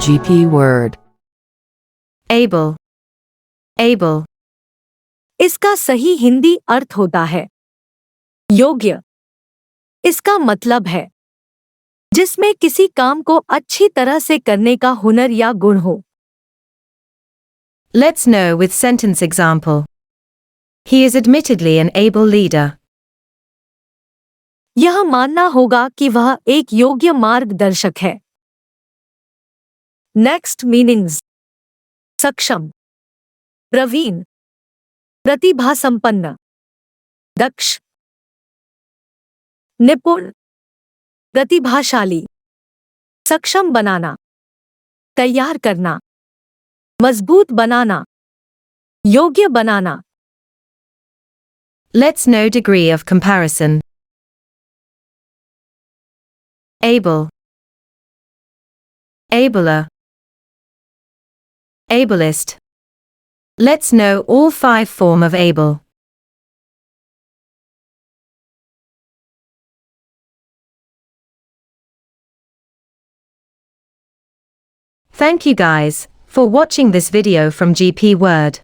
GP word. able, able, इसका सही हिंदी अर्थ होता है योग्य। इसका मतलब है जिसमें किसी काम को अच्छी तरह से करने का हुनर या गुण हो। Let's know with sentence example. He is admittedly an able leader. यह मानना होगा कि वह एक योग्य मार्गदर्शक है। नेक्स्ट मीनिंग्स: सक्षम, प्रवीण, प्रतिभा संपन्न, दक्ष, निपुण, प्रतिभाशाली, सक्षम बनाना, तैयार करना, मजबूत बनाना, योग्य बनाना। Let's know degree of comparison. Able, abler, ablest. Let's know all 5 form of able. Thank you guys for watching this video from GP Word.